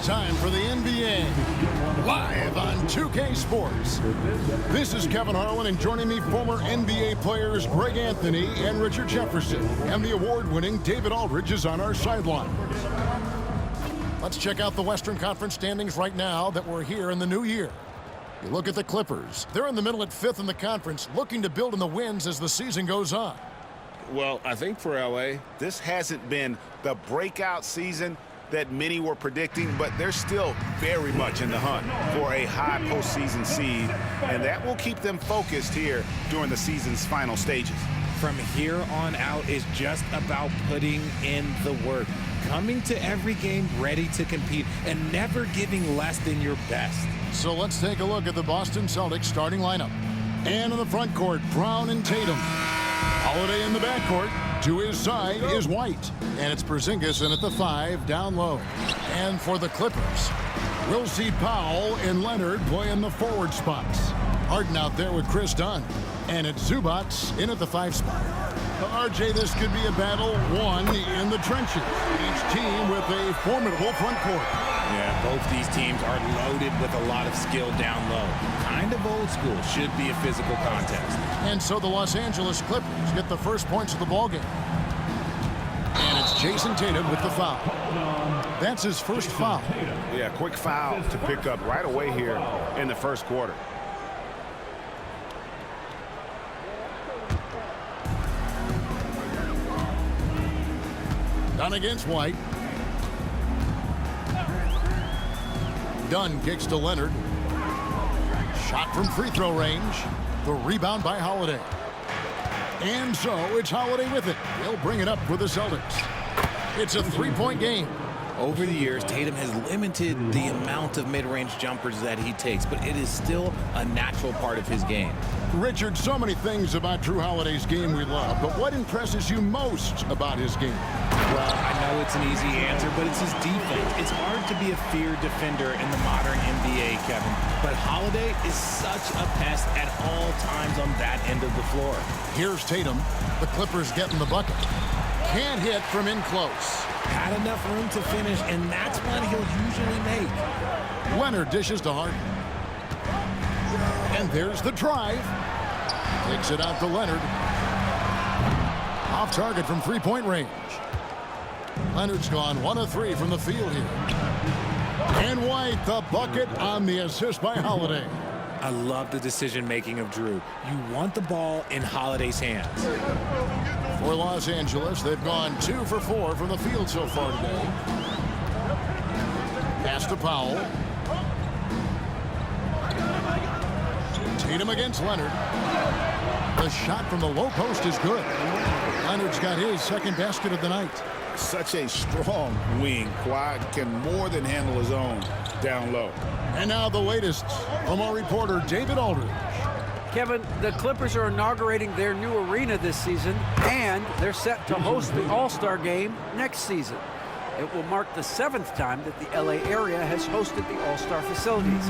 time for the NBA, live on 2K Sports. This is Kevin Harlan, and joining me, former NBA players Greg Anthony and Richard Jefferson. And the award-winning David Aldridge is on our sidelines. Let's check out the Western Conference standings right now that we're here in the new year. You look at the Clippers. They're in the middle at 5th in the conference, looking to build in the wins as the season goes on. Well, I think for LA, this hasn't been the breakout season that many were predicting, but they're still very much in the hunt for a high postseason seed, and that will keep them focused here during the season's final stages. From here on out is just about putting in the work, coming to every game ready to compete, and never giving less than your best. So let's take a look at the Boston Celtics starting lineup. And in the front court, Brown and Tatum. Holiday in the backcourt. To his side is White. And it's Porzingis in at the 5, down low. And for the Clippers, we'll see Powell and Leonard play in the forward spots. Harden out there with Chris Dunn. And it's Zubats in at the 5 spot. RJ, this could be a battle won in the trenches. Each team with a formidable front court. Yeah, both these teams are loaded with a lot of skill down low. Kind of old school. Should be a physical contest. And so the Los Angeles Clippers get the first points of the ballgame. And it's Jason Tatum with the foul. That's his first foul. Yeah, quick foul to pick up right away here in the first quarter. Dunn against White. Dunn kicks to Leonard. Shot from free throw range. The rebound by Holiday. And so it's Holiday with it. He'll bring it up for the Celtics. It's a 3-point game. Over the years, Tatum has limited the amount of mid-range jumpers that he takes, but it is still a natural part of his game. Richard, so many things about Drew Holiday's game we love, but what impresses you most about his game? Well, I know it's an easy answer, but it's his defense. It's hard to be a feared defender in the modern NBA, Kevin. But Holiday is such a pest at all times on that end of the floor. Here's Tatum. The Clippers getting the bucket. Can't hit from in close. Had enough room to finish, and that's one he'll usually make. Leonard dishes to Harden. And there's the drive. Takes it out to Leonard. Off target from three-point range. Leonard's gone 1 of 3 from the field here. And White, the bucket on the assist by Holiday. I love the decision-making of Drew. You want the ball in Holiday's hands. For Los Angeles, they've gone 2 for 4 from the field so far today. Pass to Powell. Tatum against Leonard. The shot from the low post is good. Leonard's got his second basket of the night. Such a strong wing. Quad can more than handle his own down low. And now the latest from our reporter, David Aldridge. Kevin, the Clippers are inaugurating their new arena this season, and they're set to host the All-Star Game next season. It will mark the 7th time that the LA area has hosted the All-Star facilities.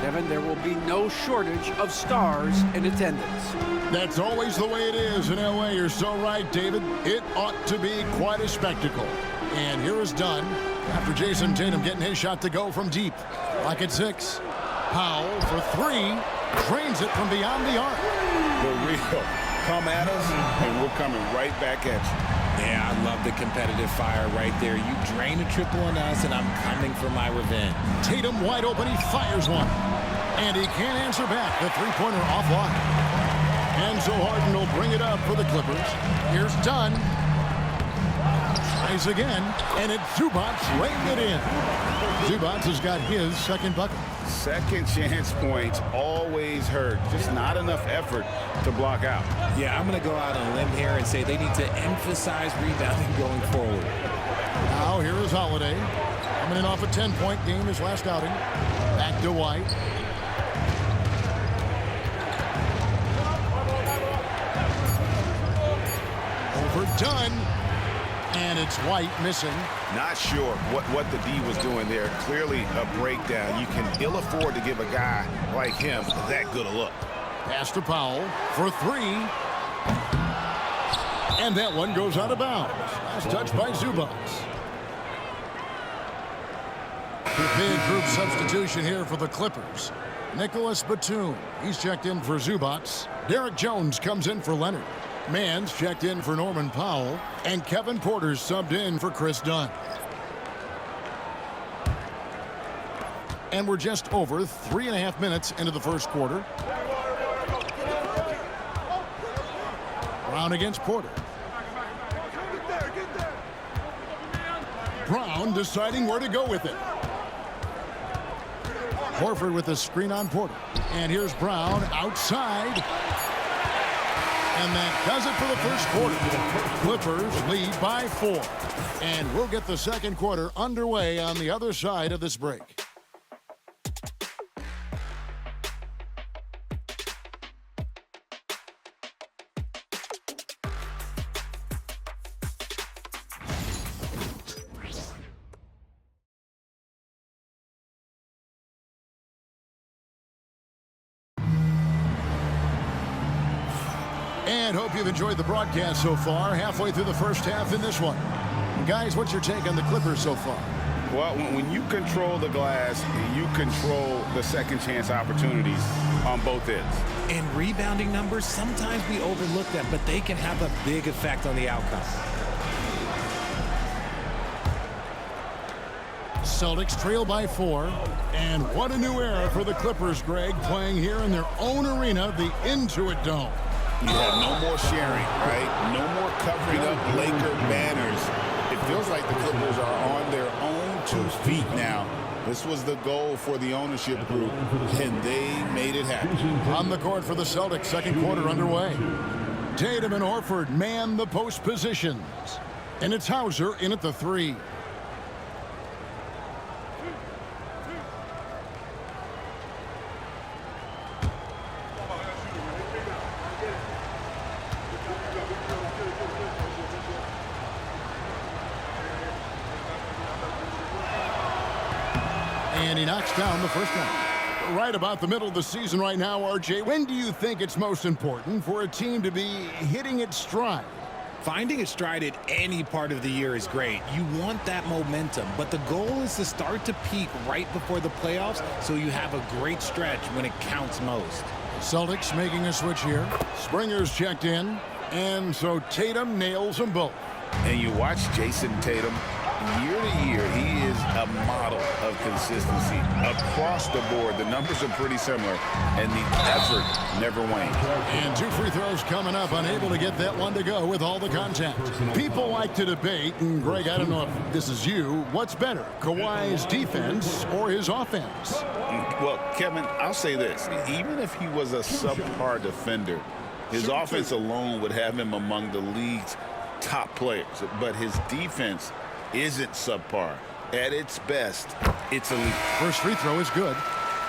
Kevin, there will be no shortage of stars in attendance. That's always the way it is in LA. You're so right, David. It ought to be quite a spectacle. And here is Dunn after Jason Tatum getting his shot to go from deep. Like at 6. Powell for 3. Drains it from beyond the arc. The real come at us, and we're coming right back at you. Yeah, I love the competitive fire right there. You drain a triple on us, and I'm coming for my revenge. Tatum wide open. He fires one. And he can't answer back. The three-pointer offline. And so Harden will bring it up for the Clippers. Here's Dunn. Tries again. And it's Zubats laying it in. Zubats has got his second bucket. Second chance points always hurt. Just not enough effort to block out. Yeah, I'm going to go out on a limb here and say they need to emphasize rebounding going forward. Now here is Holiday. Coming in off a 10-point game his last outing. Back to White. Overdone. And it's White missing. Not sure what the D was doing there. Clearly a breakdown. You can ill afford to give a guy like him that good a look. Pass to Powell for 3. And that one goes out of bounds. Last touch by Zubats. Big group substitution here for the Clippers. Nicholas Batum, he's checked in for Zubats. Derek Jones comes in for Leonard. Mann's checked in for Norman Powell. And Kevin Porter's subbed in for Chris Dunn. And we're just over 3.5 minutes into the first quarter. Brown against Porter. Brown deciding where to go with it. Horford with the screen on Porter. And here's Brown outside. And that does it for the first quarter. Clippers lead by 4. And we'll get the second quarter underway on the other side of this break. And hope you've enjoyed the broadcast so far. Halfway through the first half in this one. Guys, what's your take on the Clippers so far? Well, when you control the glass, you control the second chance opportunities on both ends. And rebounding numbers, sometimes we overlook them, but they can have a big effect on the outcome. Celtics trail by 4. And what a new era for the Clippers, Greg, playing here in their own arena, the Intuit Dome. You have no more sharing, right? No more covering up Laker banners. It feels like the Clippers are on their own 2 feet now. This was the goal for the ownership group, and they made it happen. On the court for the Celtics, second quarter underway. Tatum and Horford man the post positions. And it's Hauser in at the 3. And he knocks down the first one. Right about the middle of the season right now, RJ. When do you think it's most important for a team to be hitting its stride? Finding a stride at any part of the year is great. You want that momentum, but the goal is to start to peak right before the playoffs so you have a great stretch when it counts most. Celtics making a switch here. Springer's checked in, and so Tatum nails them both. And you watch Jason Tatum. Year to year, he is a model of consistency. Across the board, the numbers are pretty similar, and the effort never wanes. And 2 free throws coming up, unable to get that one to go with all the contact. People like to debate, and Greg, I don't know if this is you, what's better, Kawhi's defense or his offense? Well, Kevin, I'll say this. Even if he was a subpar defender, his offense alone would have him among the league's top players. But his defense isn't subpar. At its best, it's elite. First free throw is good.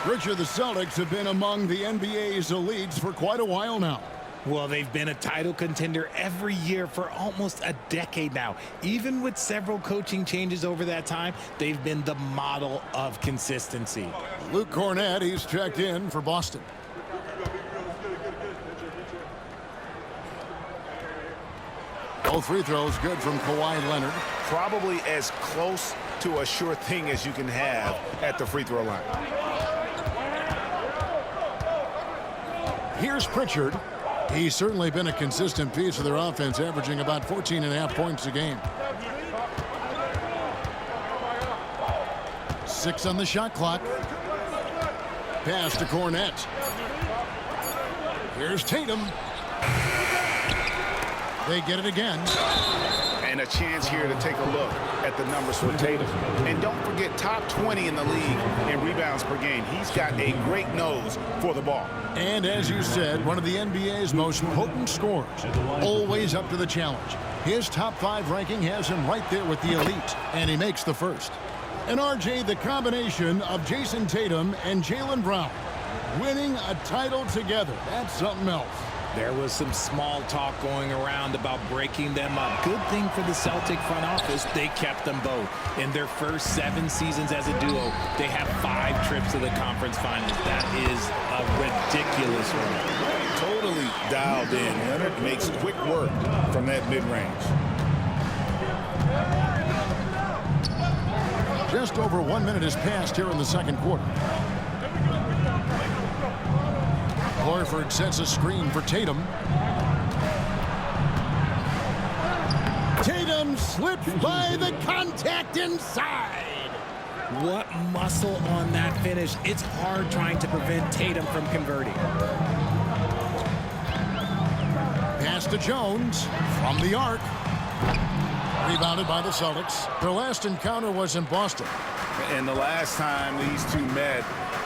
Richard, the Celtics have been among the NBA's elites for quite a while now. Well, they've been a title contender every year for almost a decade now. Even with several coaching changes over that time, they've been the model of consistency. Luke Cornett, he's checked in for Boston. Both free throws good from Kawhi Leonard. Probably as close to a sure thing as you can have at the free throw line. Here's Pritchard. He's certainly been a consistent piece of their offense, averaging about 14.5 points a game. 6 on the shot clock. Pass to Cornett. Here's Tatum. They get it again. And a chance here to take a look at the numbers for Tatum. And don't forget, top 20 in the league in rebounds per game. He's got a great nose for the ball. And as you said, one of the NBA's most potent scorers. Always up to the challenge. His top 5 ranking has him right there with the elite. And he makes the first. And RJ, the combination of Jason Tatum and Jaylen Brown winning a title together. That's something else. There was some small talk going around about breaking them up. Good thing for the Celtic front office, they kept them both. In their first 7 seasons as a duo, they have 5 trips to the conference finals. That is a ridiculous run. Totally dialed in. Leonard makes quick work from that mid-range. Just over 1 minute has passed here in the second quarter. Horford sets a screen for Tatum. Tatum slips by the contact inside. What muscle on that finish. It's hard trying to prevent Tatum from converting. Pass to Jones from the arc. Rebounded by the Celtics. Their last encounter was in Boston. And the last time these two met,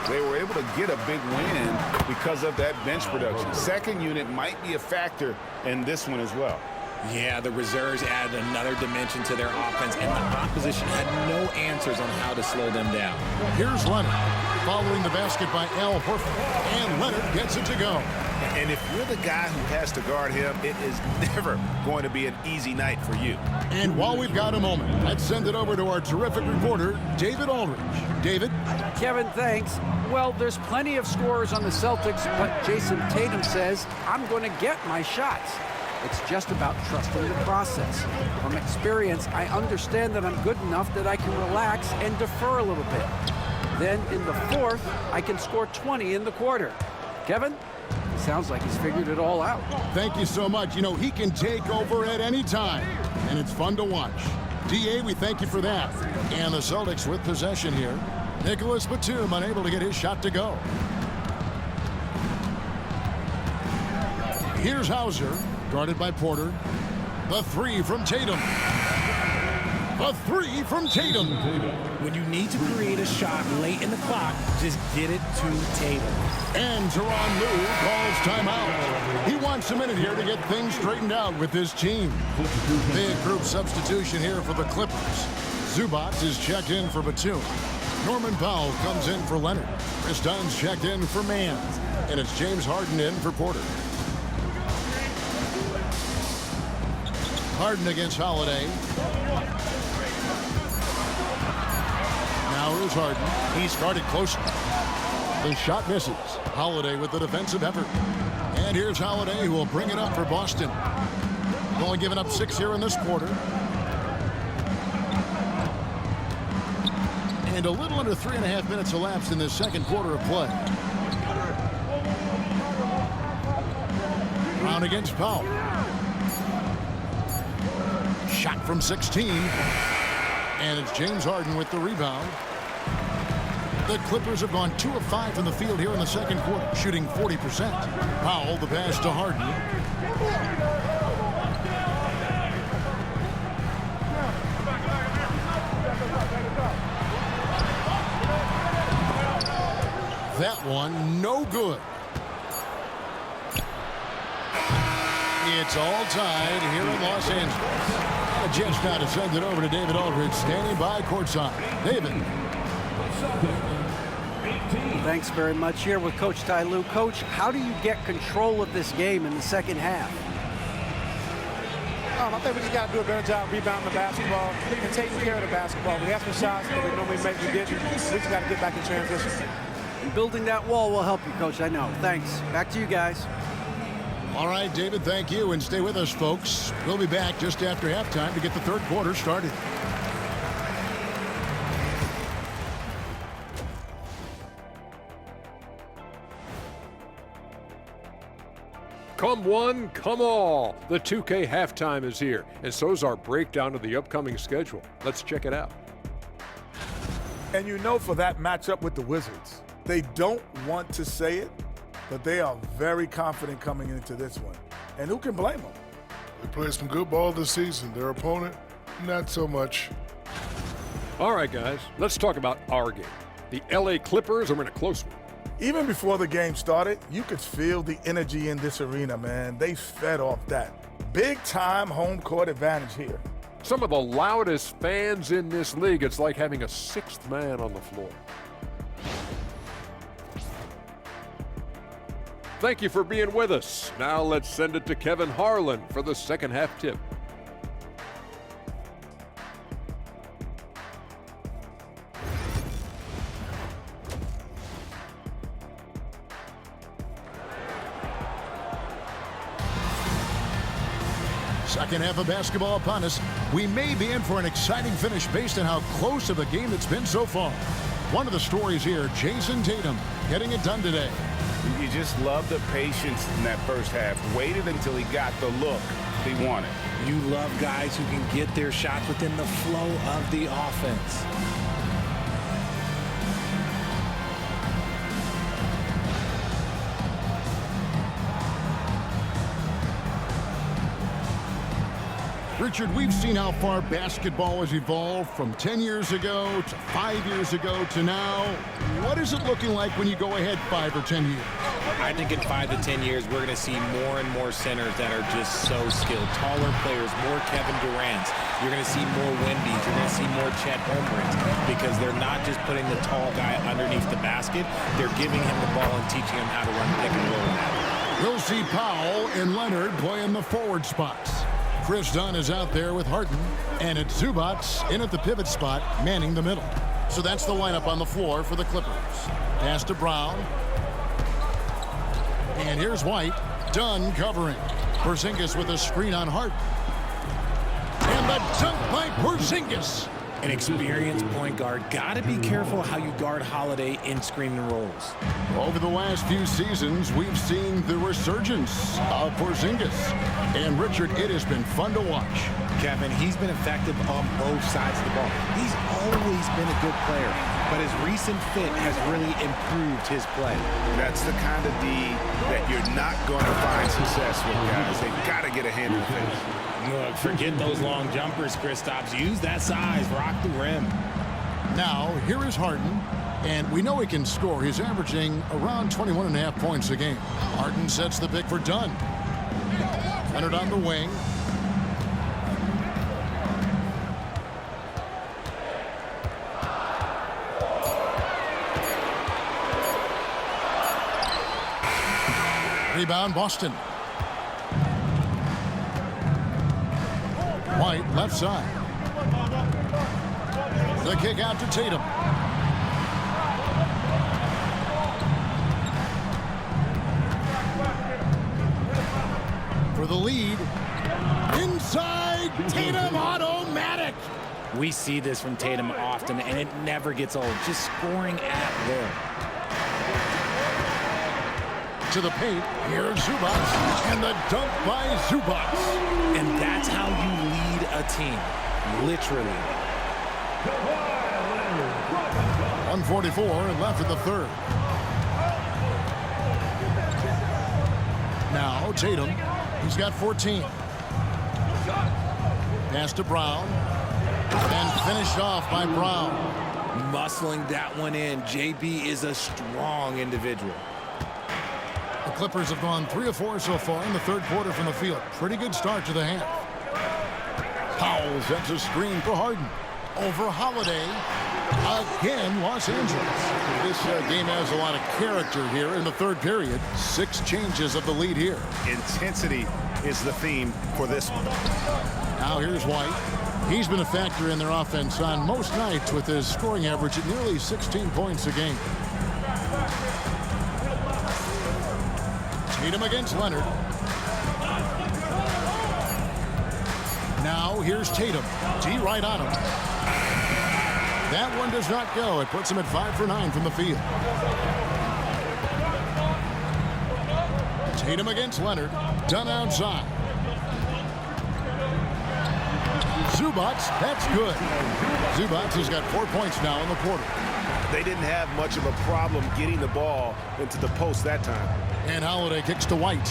they were able to get a big win because of that bench production. Second unit might be a factor in this one as well. Yeah, the reserves added another dimension to their offense, and the opposition had no answers on how to slow them down. Here's Leonard following the basket by Al Horford. And Leonard gets it to go. And if you're the guy who has to guard him, it is never going to be an easy night for you. And while we've got a moment, let's send it over to our terrific reporter, David Aldridge. David? Kevin, thanks. Well, there's plenty of scorers on the Celtics, but Jason Tatum says, I'm going to get my shots. It's just about trusting the process. From experience, I understand that I'm good enough that I can relax and defer a little bit. Then in the fourth, I can score 20 in the quarter. Kevin? It sounds like he's figured it all out. Thank you so much. You know, he can take over at any time, and it's fun to watch. DA, we thank you for that. And the Celtics with possession here. Nicholas Batum unable to get his shot to go. Here's Hauser, guarded by Porter. The three from Tatum. The three from Tatum. When you need to create a shot late in the clock, just get it to Tatum. And Tyronn Lue calls timeout. He wants a minute here to get things straightened out with his team. Big group substitution here for the Clippers. Zubac is checked in for Batum. Norman Powell comes in for Leonard. Chris Dunn's checked in for Mann. And it's James Harden in for Porter. Harden against Holiday. Now here's Harden. He started closely. The shot misses. Holiday with the defensive effort. And here's Holiday who will bring it up for Boston. Only giving up 6 here in this quarter. And a little under 3.5 minutes elapsed in this second quarter of play. Brown against Powell. Shot from 16. And it's James Harden with the rebound. The Clippers have gone 2 of 5 from the field here in the second quarter, shooting 40%. Powell, the pass to Harden. That one, no good. It's all tied here in Los Angeles. A chance now to send it over to David Aldridge, standing by courtside. David. Thanks very much. Here with Coach Ty Lue. Coach, how do you get control of this game in the second half? I think we just got to do a better job rebounding the basketball and taking care of the basketball. We have some shots that we normally make. We didn't. We just got to get back in transition. And building that wall will help you, Coach. I know. Thanks. Back to you guys. All right, David, thank you. And stay with us, folks. We'll be back just after halftime to get the third quarter started. Come one, come all. The 2K halftime is here, and so's our breakdown of the upcoming schedule. Let's check it out. And you know, for that matchup with the Wizards, they don't want to say it, but they are very confident coming into this one. And who can blame them? They played some good ball this season. Their opponent, not so much. All right, guys, let's talk about our game. The LA Clippers are in a close one. Even before the game started, you could feel the energy in this arena, man. They fed off that. Big-time home court advantage here. Some of the loudest fans in this league. It's like having a sixth man on the floor. Thank you for being with us. Now let's send it to Kevin Harlan for the second half tip. second half of basketball upon us. We may be in for an exciting finish based on how close of a game it's been so far. One of the stories here, Jason Tatum getting it done today. You just love the patience in that first half. Waited until he got the look he wanted. You love guys who can get their shots within the flow of the offense. Richard, we've seen how far basketball has evolved from 10 years ago to 5 years ago to now. What is it looking like when you go ahead 5 or 10 years? I think in 5 to 10 years, we're going to see more and more centers that are just so skilled. Taller players, more Kevin Durant's. You're going to see more Wemby's. You're going to see more Chet Holmgrens because they're not just putting the tall guy underneath the basket. They're giving him the ball and teaching him how to run pick and roll. We'll see Powell and Leonard playing the forward spots. Chris Dunn is out there with Harden, and it's Zubac in at the pivot spot, manning the middle. So that's the lineup on the floor for the Clippers. Pass to Brown. And here's White. Dunn covering. Porzingis with a screen on Harden. And the dunk by Porzingis. An experienced point guard. Got to be careful how you guard Holiday in screen and rolls. Over the last few seasons, we've seen the resurgence of Porzingis. And Richard, it has been fun to watch. Kevin, he's been effective on both sides of the ball. He's always been a good player, but his recent fit has really improved his play. That's the kind of D that you're not going to find success with, guys. They've got to get a hand in the face. Look, forget those long jumpers, Kristaps. Use that size. Rock the rim. Now, here is Harden, and we know he can score. He's averaging around 21.5 points a game. Harden sets the pick for Dunn. Leonard on the wing. Rebound, Boston. White, left side. The kick out to Tatum. For the lead. Inside, Tatum, automatic. We see this from Tatum often, and it never gets old. Just scoring at will. To the paint, here's Zubac, and the dunk by Zubac. And that's how you lead a team, literally. 1:44 and left in the third. Now Tatum, he's got 14. Pass to Brown, and finished off by Brown. Muscling that one in. JB is a strong individual. The Clippers have gone 3 of 4 so far in the third quarter from the field. Pretty good start to the half. Powell sets a screen for Harden. Over Holiday. Again, Los Angeles. This game has a lot of character here in the third period. 6 changes of the lead here. Intensity is the theme for this one. Now here's White. He's been a factor in their offense on most nights with his scoring average at nearly 16 points a game. Tatum against Leonard. Now here's Tatum. D right on him. That one does not go. It puts him at 5 for 9 from the field. Tatum against Leonard. Done outside. Zubac, that's good. Zubac has got 4 points now in the quarter. They didn't have much of a problem getting the ball into the post that time. And Holiday kicks to White.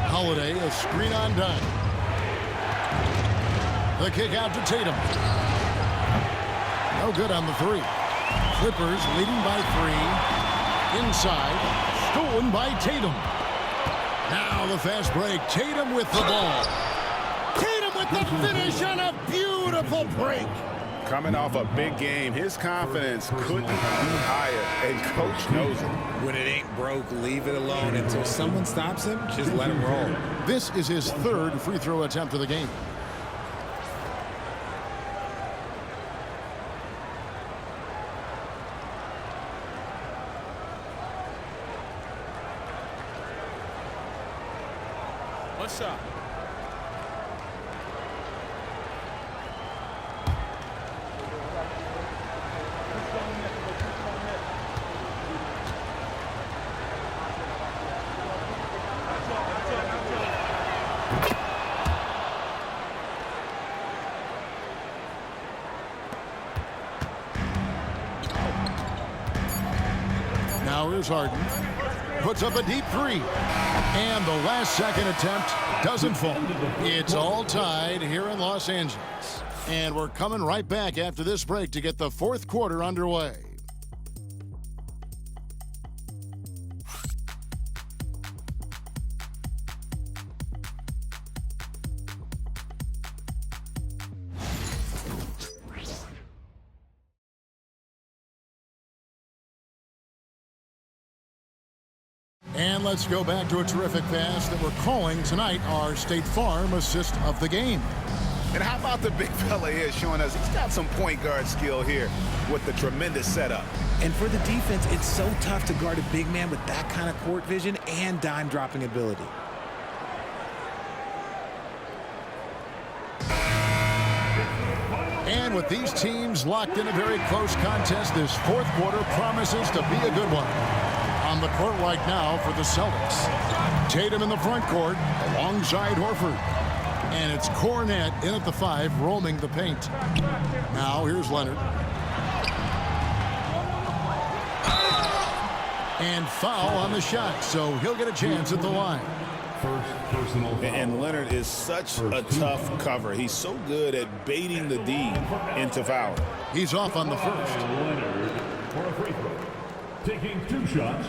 Holiday, a screen on Dunn. The kick out to Tatum. No good on the 3. Clippers leading by 3. Inside, stolen by Tatum. Now the fast break. Tatum with the ball. Tatum with the finish on a beautiful break. Coming off a big game, his confidence couldn't be higher, and Coach knows it. When it ain't broke, leave it alone. Until someone stops him, just let him roll. This is his 3rd free throw attempt of the game. What's up? Now here's Harden. Puts up a deep three. And the last second attempt doesn't fall. It's all tied here in Los Angeles. And we're coming right back after this break to get the fourth quarter underway. And let's go back to a terrific pass that we're calling tonight our State Farm assist of the game. And how about the big fella here showing us he's got some point guard skill here with the tremendous setup. And for the defense, it's so tough to guard a big man with that kind of court vision and dime dropping ability. And with these teams locked in a very close contest, this fourth quarter promises to be a good one. On the court right now for the Celtics. Tatum in the front court alongside Horford. And it's Cornette in at the 5, roaming the paint. Now here's Leonard. And foul on the shot, so he'll get a chance at the line. And Leonard is such a tough cover. He's so good at baiting the D into foul. He's off on the first. Leonard for a free throw. Taking 2 shots.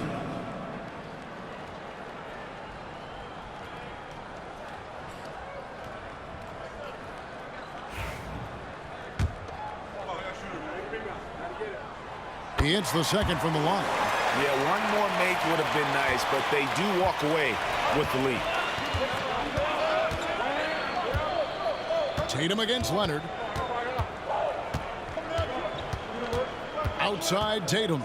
He hits the second from the line. Yeah, one more make would have been nice, but they do walk away with the lead. Tatum against Leonard. Outside Tatum.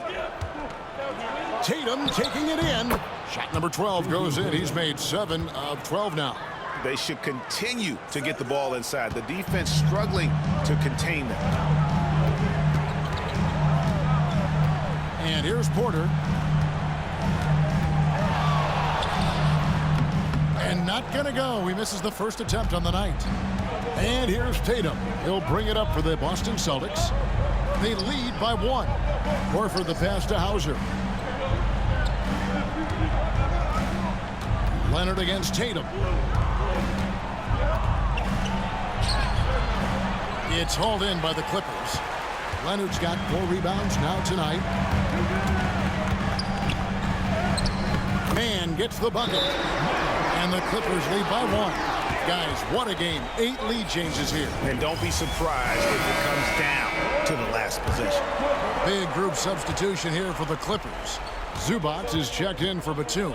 Tatum taking it in. Shot number 12 goes in. He's made 7 of 12 now. They should continue to get the ball inside. The defense struggling to contain them. And here's Porter. And not going to go. He misses the first attempt on the night. And here's Tatum. He'll bring it up for the Boston Celtics. They lead by 1. Horford the pass to Hauser. Leonard against Tatum. It's hauled in by the Clippers. Leonard's got 4 rebounds now tonight. Man gets the bucket. And the Clippers lead by 1. Guys, what a game. 8 lead changes here. And don't be surprised if it comes down to the last possession. Big group substitution here for the Clippers. Zubac is checked in for Batum.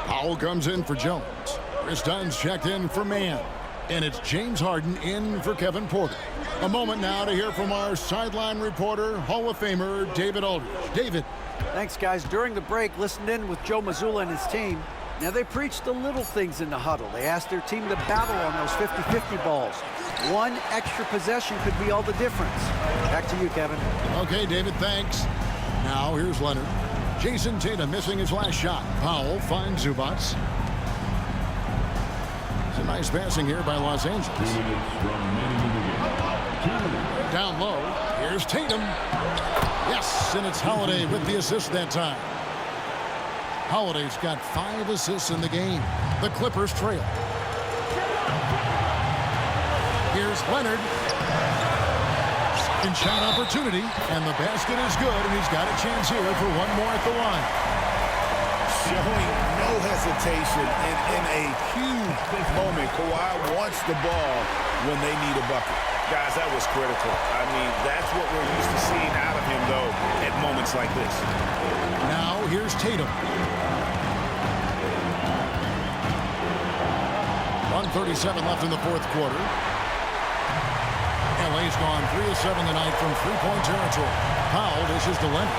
Powell comes in for Jones. Chris Dunn's checked in for Mann. And it's James Harden in for Kevin Porter. A moment now to hear from our sideline reporter, Hall of Famer David Aldridge. David. Thanks, guys. During the break, listened in with Joe Mazzulla and his team. Now, they preached the little things in the huddle. They asked their team to battle on those 50-50 balls. 1 extra possession could be all the difference. Back to you, Kevin. Okay, David, thanks. Now, here's Leonard. Jason Tatum missing his last shot. Powell finds Zubac. It's a nice passing here by Los Angeles. Down low, here's Tatum. Yes, and it's Holiday with the assist that time. Holiday's got 5 assists in the game. The Clippers trail. Here's Leonard. Second shot opportunity, and the basket is good, and he's got a chance here for 1 more at the line. Showing no hesitation and in a huge moment. Kawhi wants the ball when they need a bucket. Guys, that was critical. I mean, that's what we're used to seeing out of him, though, at moments like this. Now, here's Tatum. 1:37 left in the fourth quarter. LA's gone 3 of 7 tonight from three-point territory. Powell dishes to Leonard.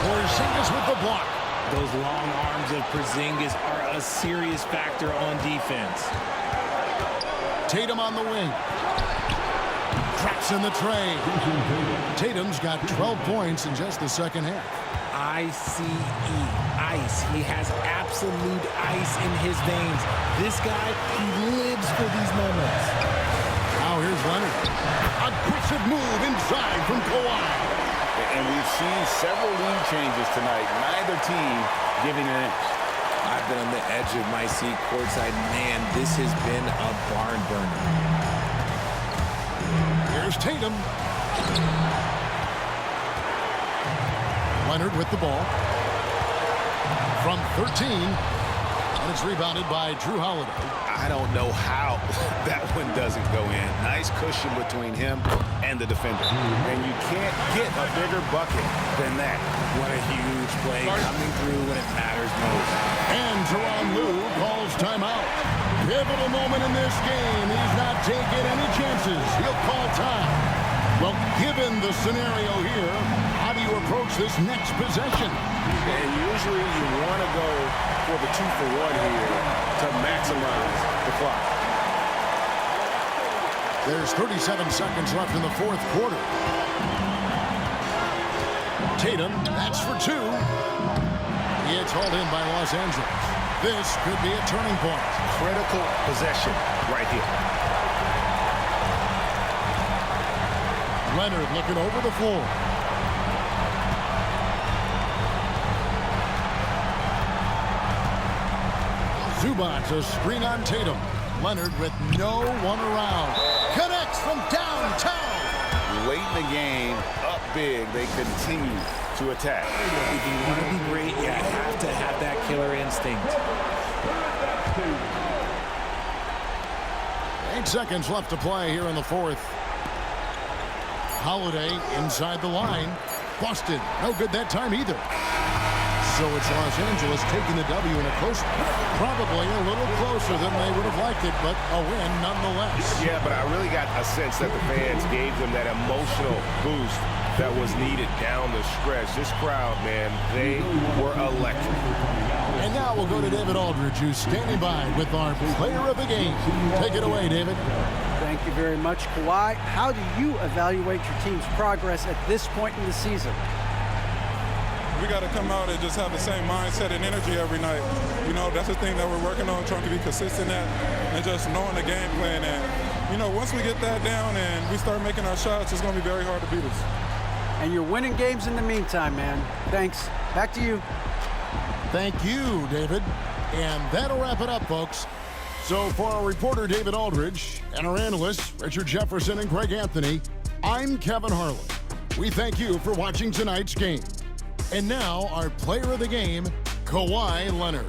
Porzingis with the block. Those long arms of Porzingis are a serious factor on defense. Tatum on the wing. Drops in the tray. Tatum's got 12 points in just the second half. ICE, ice. He has absolute ice in his veins. This guy, he lives for these moments. Now here's Leonard. Aggressive move inside from Kawhi. And we've seen several lead changes tonight. Neither team giving an inch. I've been on the edge of my seat courtside. Man, this has been a barn burner. Here's Tatum. Leonard with the ball. From 13. And it's rebounded by Drew Holiday. I don't know how that one doesn't go in. Nice cushion between him and the defender. And you can't get a bigger bucket than that. What a huge play coming through when it matters most. And Tyronn Lue calls timeout. Pivotal moment in this game. He's not taking any chances. He'll call time. Well, given the scenario here, how do you approach this next possession? And usually you want to go for the 2-for-1 here to maximize the clock. There's 37 seconds left in the fourth quarter. Tatum, that's for two. It's hauled in by Los Angeles. This could be a turning point. Critical possession right here. Leonard looking over the floor. Zubac, a screen on Tatum. Leonard with no one around. Connects from downtown. Late in the game, up big, they continue to attack. If you want to be great, you have to have that killer instinct. 8 seconds left to play here in the fourth. Holiday inside the line. Busted. No good that time either. So it's Los Angeles taking the W in a close, probably a little closer than they would have liked it, but a win nonetheless. Yeah, but I really got a sense that the fans gave them that emotional boost that was needed down the stretch. This crowd, man, they were electric. And now we'll go to David Aldridge, who's standing by with our player of the game. Take it away, David. Thank you very much, Kawhi. How do you evaluate your team's progress at this point in the season? We got to come out and just have the same mindset and energy every night. You know, that's the thing that we're working on, trying to be consistent at, and just knowing the game plan. And, you know, once we get that down and we start making our shots, it's going to be very hard to beat us. And you're winning games in the meantime, man. Thanks. Back to you. Thank you, David. And that'll wrap it up, folks. So for our reporter, David Aldridge, and our analysts, Richard Jefferson and Greg Anthony, I'm Kevin Harlan. We thank you for watching tonight's game. And now, our player of the game, Kawhi Leonard.